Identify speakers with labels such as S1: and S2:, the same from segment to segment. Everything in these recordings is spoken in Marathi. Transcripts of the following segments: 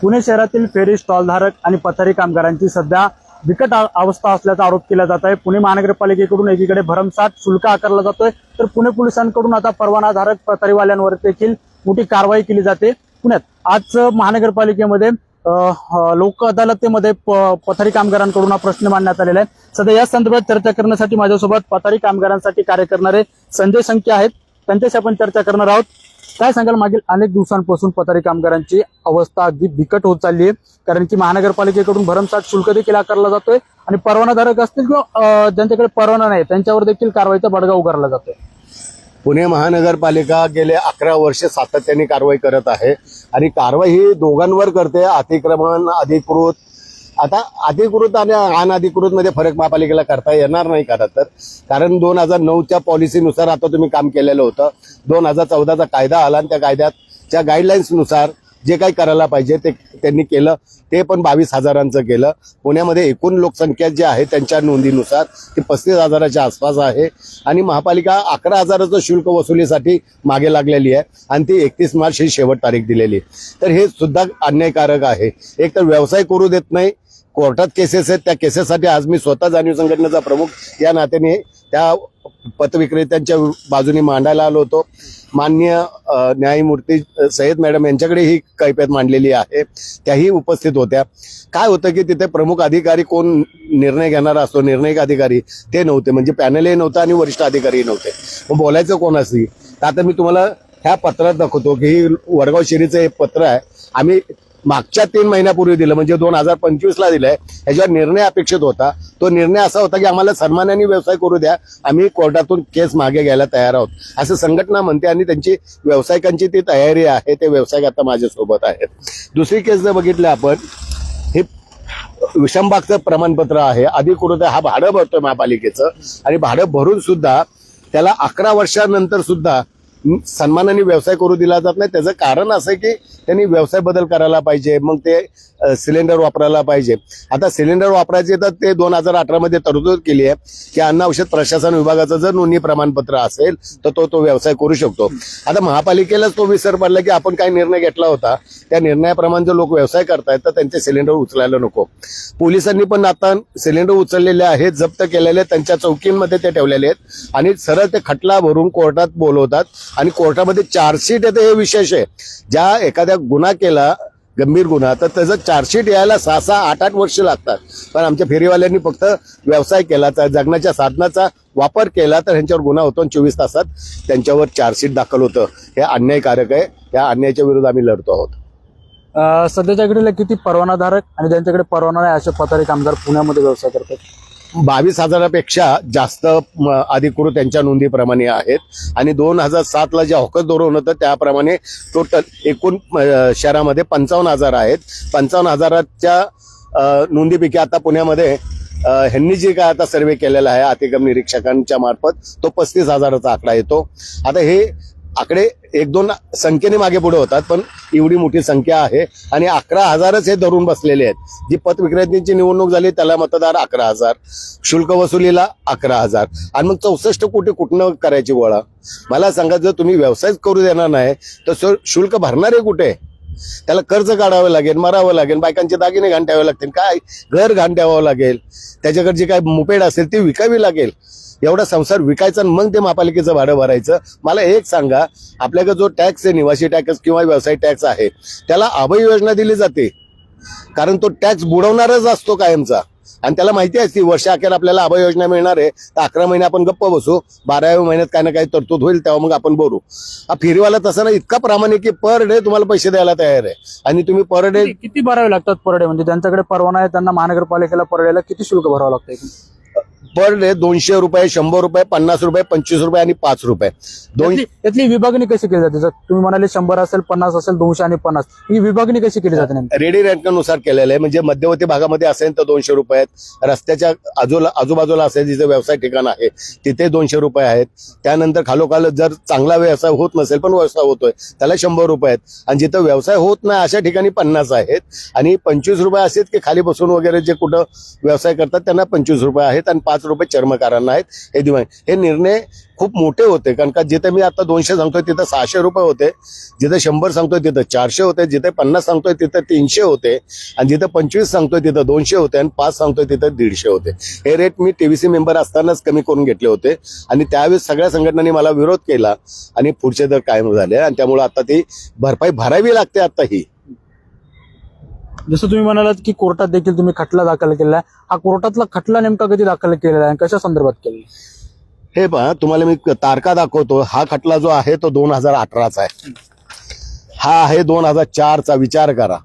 S1: पुणे शहरातील फेरी स्टॉलधारक आणि पथारी कामगारांची सध्या बिकट अवस्था असल्याचा आरोप केला जात आहे। पुणे महानगरपालिकेकडून एकीकडे भरमसाठ शुल्क आकारला जातोय, तर पुणे पोलिसांकडून आता परवानाधारक पथारीवाल्यांवर देखील मोठी कारवाई केली जाते। पुण्यात आज महानगरपालिकेमध्ये लोक अदालतीमध्ये पथारी कामगारांकडून हा प्रश्न मांडण्यात आलेला आहे। सध्या या संदर्भात चर्चा करण्यासाठी माझ्यासोबत पथारी कामगारांसाठी कार्य करणारे संजय संके आहेत, त्यांच्याशी आपण चर्चा करणार आहोत। काय सांगाल, मागील अनेक दिवसांपासून पथारी कामगारांची अवस्था अगदी बिकट होत चालली आहे, कारण की महानगरपालिकेकडून भरमसाठ शुल्क देखील आकारला जातोय आणि परवानाधारक असतील किंवा ज्यांच्याकडे परवाना नाही त्यांच्यावर देखील कारवाईचा बडगा उगारला जातोय।
S2: पुणे महानगरपालिका गेले 11 वर्ष सातत्याने कारवाई करत आहे आणि कारवाई ही दोघांवर करते, अतिक्रमण, अधिकृत। आता अधिकृत आणि अनधिकृत मध्ये फरक महापालिकेला करता येणार नाही खरं तर, कारण 2009च्या पॉलिसीनुसार आता तुम्ही काम केलेलं होतं। 2014चा कायदा आला आणि त्या कायद्याच्या गाईडलाईन्सनुसार जे काही करायला पाहिजे ते त्यांनी केलं, ते पण 22,000चं केलं। पुण्यामध्ये एकूण लोकसंख्या जी आहे त्यांच्या नोंदीनुसार ती 35,000च्या आसपास आहे आणि महापालिका 11,000चं शुल्क वसुलीसाठी मागे लागलेली आहे आणि ती 31 मार्च ही शेवट तारीख दिलेली आहे। तर हे सुद्धा अन्यायकारक आहे। एक तर व्यवसाय करू देत नाही, कोर्टात केसेस आहेत, त्या केसेससाठी आज मी स्वतः जाणीव संघटनेचा प्रमुख या नात्याने त्या पथविक्रेत्यांच्या बाजूने मांडायला आलो होतो। माननीय न्यायमूर्ती सय्यद मॅडम यांच्याकडे ही कैफियत मांडलेली आहे, त्याही उपस्थित होत्या। काय होतं की तिथे प्रमुख अधिकारी कोण निर्णय घेणारा असतो, निर्णायक अधिकारी ते नव्हते, म्हणजे पॅनलही नव्हतं आणि वरिष्ठ अधिकारीही नव्हते। मग बोलायचं कोणाशी? आता मी तुम्हाला ह्या पत्रात दाखवतो की ही वडगाव शिरीचं हे पत्र आहे, आम्ही मागच्या 3 महिन्यापूर्वी दिलं, म्हणजे 2025ला दिलंय। ह्याच्यावर निर्णय अपेक्षित होता, तो निर्णय असा होता की आम्हाला सन्मानाने व्यवसाय करू द्या, आम्ही कोर्टातून केस मागे घ्यायला तयार आहोत असं संघटना म्हणते आणि त्यांची व्यावसायिकांची ती तयारी आहे। ते व्यावसायिक आता माझ्यासोबत आहेत। दुसरी केस जर बघितलं आपण, हे विषमबागचं प्रमाणपत्र आहे, अधिकृत हा भाडं भरतोय महापालिकेचं आणि भाडं भरून सुद्धा त्याला 11 वर्षानंतर सुद्धा सन्मानाने व्यवसाय करू दिला जात नाही। त्याचं कारण असं आहे की त्यांनी व्यवसाय बदल करायला पाहिजे, मग ते सिलेंडर वापरायला पाहिजे। आता सिलेंडर वापरायचे तर ते 2018 मध्ये तरतूद केली आहे की अन्न औषध प्रशासन विभागाचं जर नोंदणी प्रमाणपत्र असेल तर तो व्यवसाय करू शकतो। आता महापालिकेलाच तो विसर पडला की आपण काय निर्णय घेतला होता, त्या निर्णयाप्रमाणे जर लोक व्यवसाय करतायत तर त्यांचे सिलेंडर उचलायला नको। पोलिसांनी पण आता सिलेंडर उचललेले आहेत, जप्त केलेले, त्यांच्या चौकींमध्ये ते ठेवलेले आहेत आणि सरळ ते खटला भरून कोर्टात बोलवतात आणि कोर्टामध्ये चार्जशीट येते। हे विशेष आहे, ज्या एखाद्या गुन्हा केला, गंभीर गुन्हा, तर त्याचं चार्जशीट यायला 6-6, 8-8 वर्ष लागतात। पण आमच्या फेरीवाल्यांनी फक्त व्यवसाय केला, जगण्याच्या साधनाचा वापर केला तर ह्यांच्यावर गुन्हा होतो आणि 24 तासात त्यांच्यावर चार्जशीट दाखल होतं। हे अन्यायकारक आहे, या अन्यायाच्या विरुद्ध आम्ही लढतो आहोत।
S1: सध्याच्या घडीला किती परवानाधारक आणि ज्यांच्याकडे परवाना नाही असे पथारी कामगार पुण्यामध्ये व्यवसाय करतात?
S2: 22,000पेक्षा जास्त अधिकृत त्यांच्या नोंदीप्रमाणे आहेत आणि 2007ला जे हॉकस धोरण होतं त्याप्रमाणे टोटल एकूण शहरामध्ये 55,000 आहेत। 55,000च्या नोंदीपैकी आता पुण्यामध्ये ह्यांनी जे काय आता सर्वे केलेला आहे अतिक्रमण निरीक्षकांच्या मार्फत तो 35,000चा आकडा येतो। आता हे आकडे 1-2 संख्येने मागे पुढे होतात, पण एवढी मोठी संख्या आहे आणि 11,000च हे धरून बसलेले आहेत। जी पथ विक्रेत्यांची निवडणूक झाली त्याला मतदार 11,000, शुल्क वसुलीला 11,000 आणि मग 64 कोटी कुठनं करायची गोळा? मला सांगा, जर तुम्ही व्यवसाय करू देणार नाही तर शुल्क भरणारे कुठे? त्याला कर्ज काढावं लागेल, मरावं लागेल, बायकांचे दागिने घाण ठेवावे लागतील, काय घर घाण ठेवावं लागेल, त्याच्याकडे जी काय मुपेड असेल ती विकावी लागेल। एवढा संसार विकायचा मग ते महापालिकेचं भाडं भरायचं? मला एक सांगा, आपल्याकडे जो टॅक्स आहे, निवासी टॅक्स किंवा व्यवसाय टॅक्स आहे, त्याला अभय योजना दिली जाते, कारण तो टॅक्स बुडवणारच असतो कायमचा आणि त्याला माहिती असते वर्ष अखेर आपल्याला अभय योजना मिळणार आहे, तर 11 महिने आपण गप्प बसू, 12व्या महिन्यात काही ना काही तरतूद होईल तेव्हा मग आपण बोलू। हा फेरीवाला तसा ना, इतका प्रामाणिक की पर डे तुम्हाला पैसे द्यायला तयार आहे आणि तुम्ही पर डे
S1: किती भरावे लागतात पर डे? म्हणजे ज्यांच्याकडे परवाना आहे त्यांना महानगरपालिकेला पर डेला किती शुल्क भरावं लागतं?
S2: पर डे 200 रुपये, 100 रुपये, 50 रुपये, 25 रुपये आणि 5 रुपये।
S1: यातली विभागणी कशी केली जाते? तुम्ही म्हणाले 100 असेल, 50 असेल, 200 आणि 50, ही विभागणी कशी केली जाते?
S2: रेडी रँकनुसार केलेलं आहे, म्हणजे मध्यवर्ती भागामध्ये असेल तर 200 रुपये आहेत, रस्त्याच्या आजूबाजूला असेल जिथे व्यवसाय ठिकाण आहे तिथे 200 रुपये आहेत। त्यानंतर खालोखाल जर चांगला व्यवसाय होत नसेल पण व्यवसाय होतोय त्याला 100 रुपये आहेत आणि जिथं व्यवसाय होत नाही अशा ठिकाणी 50 आहेत आणि 25 रुपये असेल की खाली बसून वगैरे जे कुठं व्यवसाय करतात त्यांना 25 रुपये आहेत आणि ₹5 चर्मकारांना आहेत. हे दिवाळी हे निर्णय खूप मोठे होते, कारण का जिथे मी आता 200 सांगतोय तिथं ₹600 होते, जिथे 100 सांगतोय तिथं 400 होते, जिथे 50 सांगतोय तिथं 300 होते, आणि जिथं 25 सांगतोय तिथं 200 होते, आणि 5 सांगतोय तिथं 150 होते. हे रेट मी TVC मेंबर असतानाच कमी करून घेतले होते, आणि त्यावेळेस सगळ्या संघटनांनी मला विरोध केला आणि पुढचे दर कायम झाले, आणि त्यामुळे आता ती भरपाई भरावी लागते. आता ही
S1: जसं तुम्ही म्हणालात की कोर्टात देखील तुम्ही खटला दाखल केला आहे, हा कोर्टातला खटला नेमका कधी दाखल केलेला आहे, कशा संदर्भात केलेला आहे?
S2: हे पहा, तुम्हाला मी तारखा दाखवतो. हा खटला जो आहे तो 2018चा आहे, हा आहे 2004चा. विचार करा,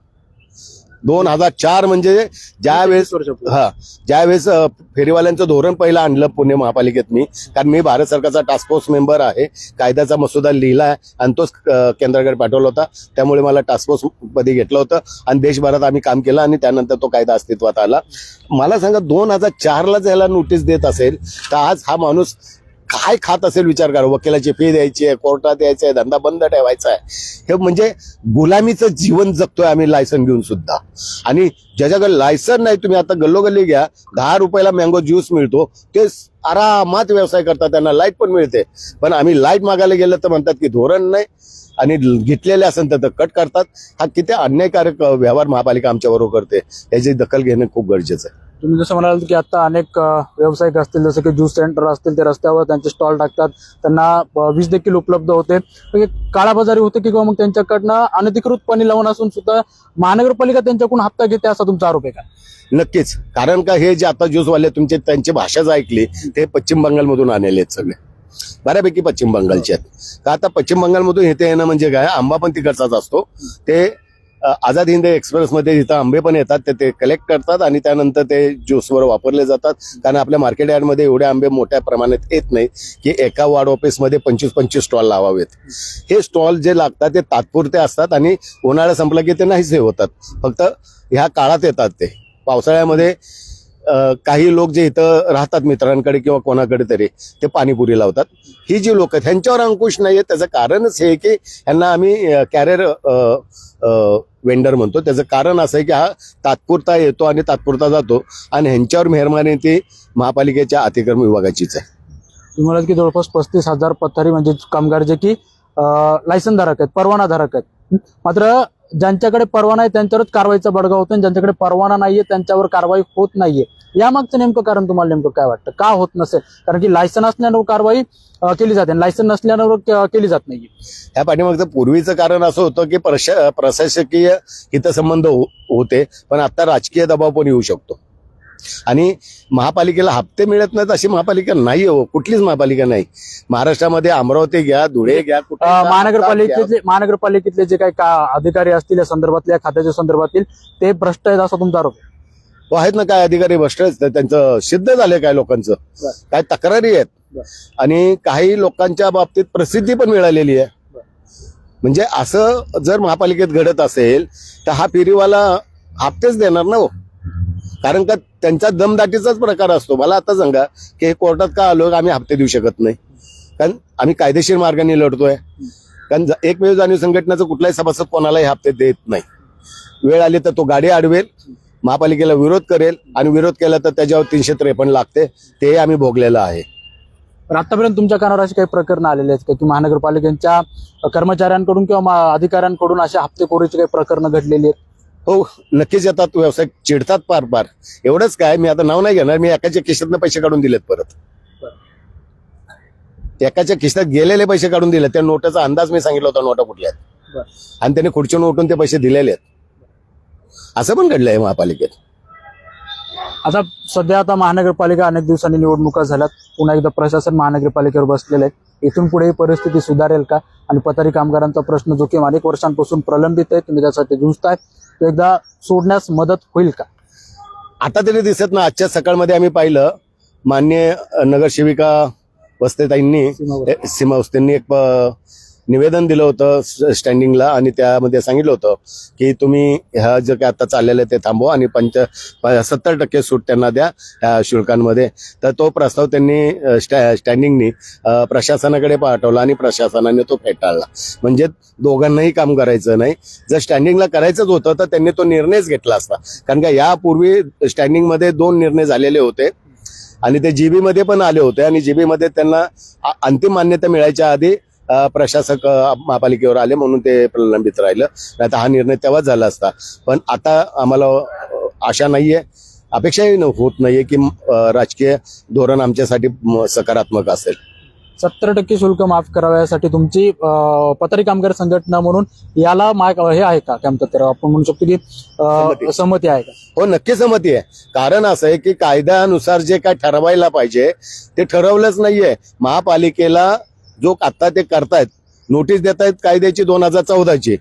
S2: 2004 म्हणजे ज्यावेळेस ज्यावेळेस फेरीवाल्यांचं धोरण पहिलं आणलं पुणे महापालिकेत मी, कारण मी भारत सरकारचा टास्क फोर्स मेंबर आहे, कायद्याचा मसुदा लिहिला आणि तोच केंद्राकडे पाठवला होता, त्यामुळे मला टास्क फोर्स मध्ये घेतलं होतं आणि देशभरात आम्ही काम केलं आणि त्यानंतर तो कायदा अस्तित्वात आला. मला सांगा, 2004लाच याला नोटीस देत असेल तर आज हा माणूस काय खात असेल विचार करा. वकिलाची फी द्यायची आहे, कोर्टात यायचं आहे, धंदा बंद ठेवायचा आहे. हे म्हणजे गुलामीचं जीवन जगतोय आम्ही लायसन घेऊन सुद्धा. आणि ज्याच्याकडे लायसन नाही, तुम्ही आता गल्लोगल्ली घ्या, ₹10 मँगो ज्यूस मिळतो, ते आरामात व्यवसाय करतात, त्यांना लाईट पण मिळते. पण आम्ही लाईट मागायला गेलं तर म्हणतात की धोरण नाही, आणि घेतलेले असेल तर कट करतात. हा किती अन्यायकारक व्यवहार महापालिका आमच्याबरोबर करते, याची दखल घेणं खूप गरजेचं आहे.
S1: तुम्ही जसं म्हणाल की आता अनेक व्यावसायिक असतील, जसं की ज्यूस सेंटर असतील, ते रस्त्यावर त्यांचे स्टॉल टाकतात, त्यांना वीज देखील उपलब्ध होते, काळाबाजारी होते किंवा मग त्यांच्याकडनं अनधिकृतपणे लावून असून सुद्धा महानगरपालिका त्यांच्याकडून हप्ता घेते, असा तुमचा आरोप आहे का?
S2: नक्कीच. कारण का हे जे आता ज्यूसवाले तुमचे त्यांची भाषाच ऐकली, ते पश्चिम बंगालमधून आलेले आहेत सगळे, बऱ्यापैकी पश्चिम बंगालचे आहेत. का आता पश्चिम बंगालमधून इथे येणं म्हणजे काय, आंबा पण तिकडचाच असतो. ते आझाद हिंद एक्सप्रेसमध्ये जिथं आंबे पण येतात ते कलेक्ट करतात आणि त्यानंतर ते ज्यूसवर वापरले जातात. कारण आपल्या मार्केट यार्डमध्ये एवढे आंबे मोठ्या प्रमाणात येत नाही की एका वार्ड ऑफिसमध्ये 25-25 स्टॉल लावावेत. हे स्टॉल जे लागतात ते तात्पुरते असतात आणि उन्हाळा संपला की ते नाहीसे होतात, फक्त ह्या काळात येतात. ते पावसाळ्यामध्ये काही लोक जे इथं राहतात मित्रांकडे किंवा कोणाकडे तरी, ते पाणीपुरी लावतात. ही जी लोक आहेत ह्यांच्यावर अंकुश नाहीये. त्याचं कारणच हे की ह्यांना आम्ही कॅरियर वेंडर म्हणतो. त्याचं कारण असं आहे की हा तात्पुरता येतो आणि तात्पुरता जातो, आणि ह्यांच्यावर मेहरबानी ती महापालिकेच्या अतिक्रमण विभागाचीच आहे.
S1: तुम्हाला की जवळपास 35,000 पथारी म्हणजे कामगार जे की लायसन धारक आहेत, परवाना धारक आहेत, मात्र ज्यांच्याकडे परवाना आहे त्यांच्यावरच कारवाईचा बडगा होतो आणि ज्यांच्याकडे परवाना नाहीये त्यांच्यावर कारवाई होत नाहीये. यामागचं नेमकं कारण तुम्हाला नेमकं काय वाटतं, का होत नसेल? कारण की लायसन असल्यावर कारवाई केली जाते, लायसन नसल्यावर केली जात नाहीये.
S2: या पाठीमागचं पूर्वीचं कारण असं होतं की प्रशासकीय हितसंबंध होते, पण आता राजकीय दबाव पण येऊ शकतो. आणि महापालिकेला हप्ते मिळत नाहीत अशी महापालिका नाही हो, कुठलीच महापालिका नाही. महाराष्ट्रामध्ये अमरावती घ्या, धुळे घ्या,
S1: महानगरपालिकेतले जे काही अधिकारी असतील या संदर्भातल्या खात्याच्या संदर्भातील, ते भ्रष्ट आहेत असा तुमचा आरोप?
S2: आहेत ना, काय अधिकारी भ्रष्ट आहेत, त्यांचं सिद्ध झालंय. काय लोकांचं काय तक्रारी आहेत, आणि काही लोकांच्या बाबतीत प्रसिद्धी पण मिळालेली आहे. म्हणजे असं जर महापालिकेत घडत असेल तर हा फेरीवाला हप्तेच देणार ना हो, कारण का त्यांचा दमदाटीचाच प्रकार असतो. मला आता सांगा की हे कोर्टात का आलो, आम्ही हप्ते देऊ शकत नाही, कारण आम्ही कायदेशीर मार्गाने लढतोय. कारण एकमेव जाणीव संघटनेचं कुठलाही सभासद कोणालाही हप्ते देत नाही. वेळ आली तर तो गाडी अडवेल, महापालिकेला विरोध करेल, आणि विरोध केला तर त्याच्यावर 353 लागते. ते आम्ही भोगलेलं आहे.
S1: पण आतापर्यंत तुमच्या कानावर अशी काही प्रकरणं आलेली आहेत का की महानगरपालिकेच्या कर्मचाऱ्यांकडून किंवा अधिकाऱ्यांकडून अशा हप्तेखोरीची काही प्रकरणं घडलेली आहेत?
S2: हो, नक्कीच येतात. व्यावसायिक चिडतात पार. एवढंच काय, मी आता नाव नाही घेणार, मी एकाच्या खिशातनं पैसे काढून दिलेत, परत एकाच्या खिशात गेलेले पैसे काढून दिले. त्या नोटाचा अंदाज मी सांगितला होता, नोटा कुठल्या आहेत, आणि त्याने खुर्चीवर उठून ते पैसे दिलेले आहेत. असं पण घडलंय महापालिकेत.
S1: आता सध्या आता महानगरपालिका अनेक दिवसांनी निवडणुका झाल्यात, पुन्हा एकदा प्रशासन महानगरपालिकेवर बसलेलं आहे. इथून पुढे ही परिस्थिती सुधारेल का? आणि पथारी कामगारांचा प्रश्न जो की अनेक वर्षांपासून प्रलंबित आहे, तुम्ही त्यासाठी झुंजताय, तो एकदा सोडण्यास मदत होईल का?
S2: आता तरी दिसत ना. आजच्या सकाळमध्ये आम्ही पाहिलं, माननीय नगरसेविका वस्तेताईंनी, सीमा वस्तेंनी एक निवेदन दिलं होतं स्टँडिंगला, आणि त्यामध्ये सांगितलं होतं की तुम्ही ह्या जे काय आता चाललेलं आहे ते थांबवा आणि 70% सूट त्यांना द्या ह्या शुल्कांमध्ये. तर तो प्रस्ताव त्यांनी स्टँडिंगनी प्रशासनाकडे पाठवला आणि प्रशासनाने तो फेटाळला. म्हणजे दोघांनाही काम करायचं नाही. जर स्टँडिंगला करायचंच होतं तर त्यांनी तो निर्णयच घेतला असता, कारण का यापूर्वी स्टँडिंगमध्ये 2 निर्णय झालेले होते. आणि ते जीबी मध्ये पण आले होते आणि जीबी मध्ये त्यांना अंतिम मान्यता मिळायच्या आधी प्रशासक महापालिकेवर आले म्हणून ते प्रलंबित राहिलं. नाही तर हा निर्णय तेव्हाच झाला असता. पण आता आम्हाला आशा नाहीये, अपेक्षाही होत नाहीये की राजकीय धोरण आमच्यासाठी सकारात्मक असेल.
S1: 70% शुल्क माफ करावं यासाठी तुमची पथारी कामगार संघटना म्हणून याला हे आहे का, काय म्हणतात तर आपण म्हणू शकतो की सहमती आहे का?
S2: हो, नक्की सहमती आहे. कारण असं आहे की कायद्यानुसार जे काय ठरवायला पाहिजे ते ठरवलंच नाहीये. महापालिकेला जो आता ते करतायत, नोटीस देत आहेत कायद्याची 2014ची,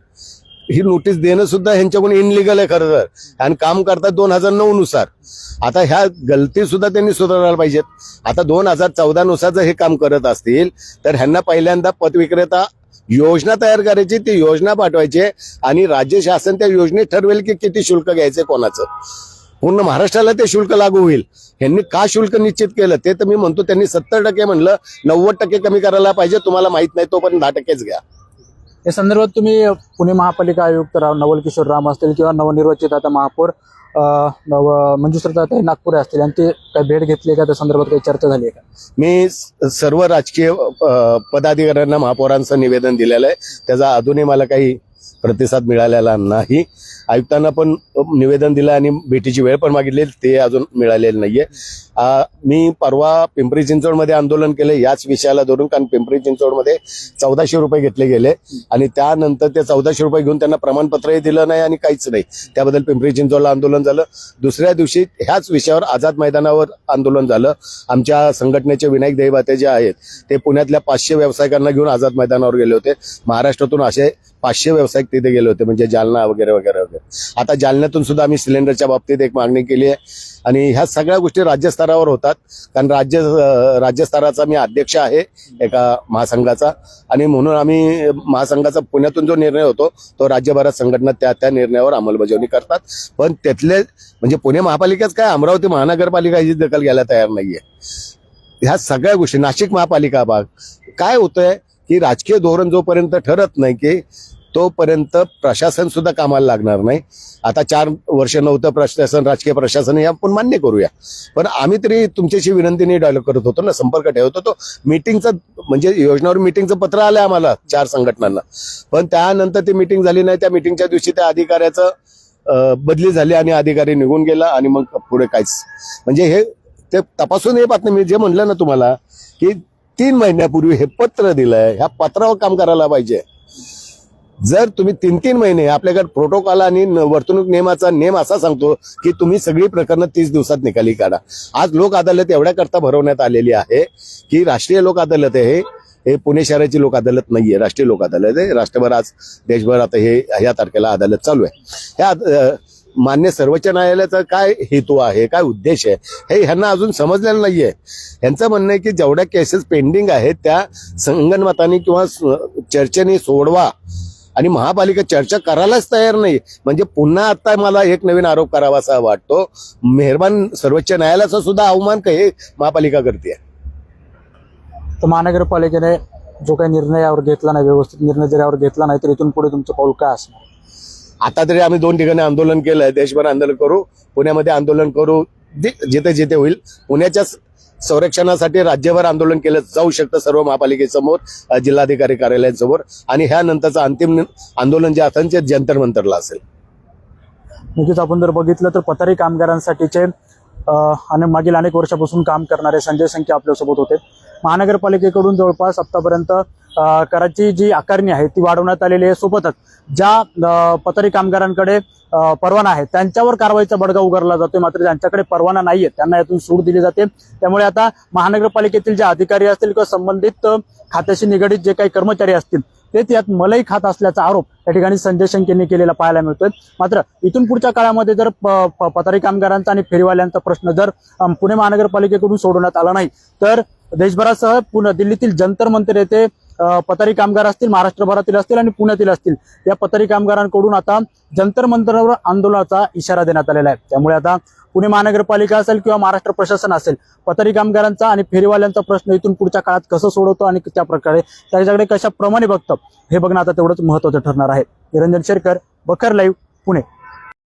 S2: ही नोटीस देणं सुद्धा ह्यांच्याकडून इनलिगल आहे खरं तर, आणि काम करतात 2009 नुसार. आता ह्या गलती सुद्धा त्यांनी सुधारायला पाहिजेत. आता 2014 नुसार जर हे काम करत असतील तर ह्यांना पहिल्यांदा पतविक्रेता योजना तयार करायची, ती योजना पाठवायची आणि राज्य शासन त्या योजनेत ठरवेल की किती शुल्क घ्यायचंय कोणाचं. पूर्ण महाराष्ट्राला ते शुल्क लागू होईल. ह्यांनी का शुल्क निश्चित केलं ते तर मी म्हणतो त्यांनी 70% म्हणलं, 90% कमी करायला पाहिजे. तुम्हाला माहित नाही तोपर्यंत 10%च घ्या.
S1: या संदर्भात तुम्ही पुणे महापालिका आयुक्त नवल किशोर राम असतील किंवा नवनिर्वाचित आता महापौर मंजुश्री नागपूर असतील यांची काही भेट घेतली का, त्या संदर्भात काही चर्चा झाली आहे का?
S2: मी सर्व राजकीय पदाधिकाऱ्यांना महापौरांचं निवेदन दिलेलं आहे. त्याचा अजूनही मला काही प्रतिसाद मिळालेला नाही. आयुक्तांना पण निवेदन दिलं आणि भेटीची वेळ पण मागितली, ते अजून मिळालेलं नाहीये. मी परवा पिंपरी चिंचवडमध्ये आंदोलन केलं याच विषयाला धरून, कारण पिंपरी चिंचवडमध्ये 1400 रुपये घेतले गेले आणि त्यानंतर ते 1400 रुपये घेऊन त्यांना प्रमाणपत्रही दिलं नाही आणि काहीच नाही. त्याबद्दल पिंपरी चिंचवडला आंदोलन झालं. दुसऱ्या दिवशी ह्याच विषयावर आझाद मैदानावर आंदोलन झालं. आमच्या संघटनेचे विनायक देबाते जे आहेत ते पुण्यातल्या 500 व्यावसायिकांना घेऊन आझाद मैदानावर गेले होते. महाराष्ट्रातून असे 500 व्यावसायिक तिथे गेले होते, म्हणजे जालना वगैरे वगैरे वगैरे. आता जालन्यातून सुद्धा आम्ही सिलेंडरच्या बाबतीत एक मागणी केली आहे आणि ह्या सगळ्या गोष्टी राज्यस्तरावर होतात. कारण राज्यस्तराचा मी अध्यक्ष आहे एका महासंघाचा आणि म्हणून आम्ही महासंघाचा पुण्यातून जो निर्णय होतो तो राज्यभरात संघटना त्या निर्णयावर अंमलबजावणी करतात. पण त्यातले म्हणजे पुणे महापालिकाच काय, अमरावती महानगरपालिका ही दखल घ्यायला तयार नाहीये. ह्या सगळ्या गोष्टी, नाशिक महापालिका भाग काय होतंय की राजकीय धोरण जोपर्यंत ठरत नाही की तोपर्यंत प्रशासन सुद्धा कामाला लागणार नाही. आता 4 वर्ष नव्हतं प्रशासन, राजकीय प्रशासन, हे आपण मान्य करूया. पण आम्ही तरी तुमच्याशी विनंतीने डायलॉग करत होतो ना, संपर्क ठेवत होतो. मीटिंगचं म्हणजे योजनावर मीटिंगचं पत्र आलंय आम्हाला 4 संघटनांना, पण त्यानंतर ती मीटिंग झाली नाही. त्या मीटिंगच्या दिवशी त्या अधिकाऱ्याचं बदली झाली आणि अधिकारी निघून गेला आणि मग पुढे काहीच म्हणजे हे ते तपासून हे बातमी. मी जे म्हणलं ना तुम्हाला की 3 महिन्यापूर्वी हे पत्र दिलंय, ह्या पत्रावर काम करायला पाहिजे. जर तुम्ही 3-3 महिने, आपल्याकडे प्रोटोकॉल आणि वर्तणूक नियमाचा नियम असा सांगतो की तुम्ही सगळी प्रकरणं 30 दिवसात निकाली काढा. आज लोक अदालत एवढ्या करता भरवण्यात आलेली आहे की राष्ट्रीय लोक अदालत आहे, हे पुणे शहराची लोक अदालत नाहीये, राष्ट्रीय लोक अदालत आहे. राष्ट्रभर आज देशभर आता हे ह्या तारखेला अदालत चालू आहे. ह्या मान्य सर्वोच्च न्यायालयाचा काय हेतू आहे, काय उद्देश आहे, हे ह्यांना अजून समजलेलं नाहीये. ह्यांचं म्हणणं आहे की जेवढ्या केसेस पेंडिंग आहेत त्या संगनमताने किंवा चर्चेने सोडवा आणि महापालिका चर्चा करायलाच तयार नाही. म्हणजे पुन्हा आता मला एक नवीन आरोप करावासा वाटतो. मेहरबान सर्वोच्च न्यायालयाचा सुद्धा अवमान हे महापालिका करते.
S1: तर महानगरपालिकेने जो काही निर्णय यावर घेतला नाही, व्यवस्थित निर्णय जर यावर घेतला नाही तर इथून पुढे तुमचं पाऊल काय असणार?
S2: आता तरी आम्ही 2 ठिकाणी आंदोलन केलंय. देशभर आंदोलन करू, पुण्यामध्ये आंदोलन करू, जिथे जिथे होईल. पुण्याच्या संरक्षणासाठी राज्यभर आंदोलन केलं जाऊ शकतं, सर्व महापालिकेसमोर, जिल्हाधिकारी कार्यालयासमोर. आणि ह्यानंतरचं अंतिम आंदोलन जे असेल ते जंतर मंतरला असेल.
S1: नक्कीच आपण जर बघितलं तर पथारी कामगारांसाठीचे आणि मागील अनेक वर्षापासून काम करणारे संजय संखे आपल्यासोबत होते. महानगरपालिकेकडून जवळपास आतापर्यंत कराची जी आकारणी आहे ती वाढवण्यात आलेली आहे. सोबतच ज्या पथारी कामगारांकडे परवाना आहे त्यांच्यावर कारवाईचा बडगा उगारला जातोय, मात्र ज्यांच्याकडे परवाना नाहीये त्यांना यातून सूट दिली जाते. त्यामुळे आता महानगरपालिकेतील जे अधिकारी असतील किंवा संबंधित खात्याशी निगडीत जे काही कर्मचारी असतील ते यात मलाई खात असल्याचा आरोप या ठिकाणी संजय संखे यांनी केलेला पाहायला मिळतोय. मात्र इथून पुढच्या काळामध्ये जर पथारी कामगारांचा आणि फेरीवाल्यांचा प्रश्न जर पुणे महानगरपालिकेकडून सोडवण्यात आला नाही तर देशभरासह दिल्लीतील जंतर मंतर येथे पथारी कामगार असतील, महाराष्ट्रभरातील असतील आणि पुण्यातील असतील, या पथारी कामगारांकडून आता जंतर मंतरावर आंदोलनाचा इशारा देण्यात आलेला आहे. त्यामुळे आता पुणे महानगरपालिका असेल किंवा महाराष्ट्र प्रशासन असेल, पथारी कामगारांचा आणि फेरीवाल्यांचा प्रश्न इथून पुढच्या काळात कसं सोडवतो आणि त्या प्रकारे त्याच्याकडे कशा प्रमाणे बघतं हे बघणं आता तेवढंच महत्त्वाचं ठरणार आहे. निरंजन शेरकर, बखर लाईव्ह, पुणे.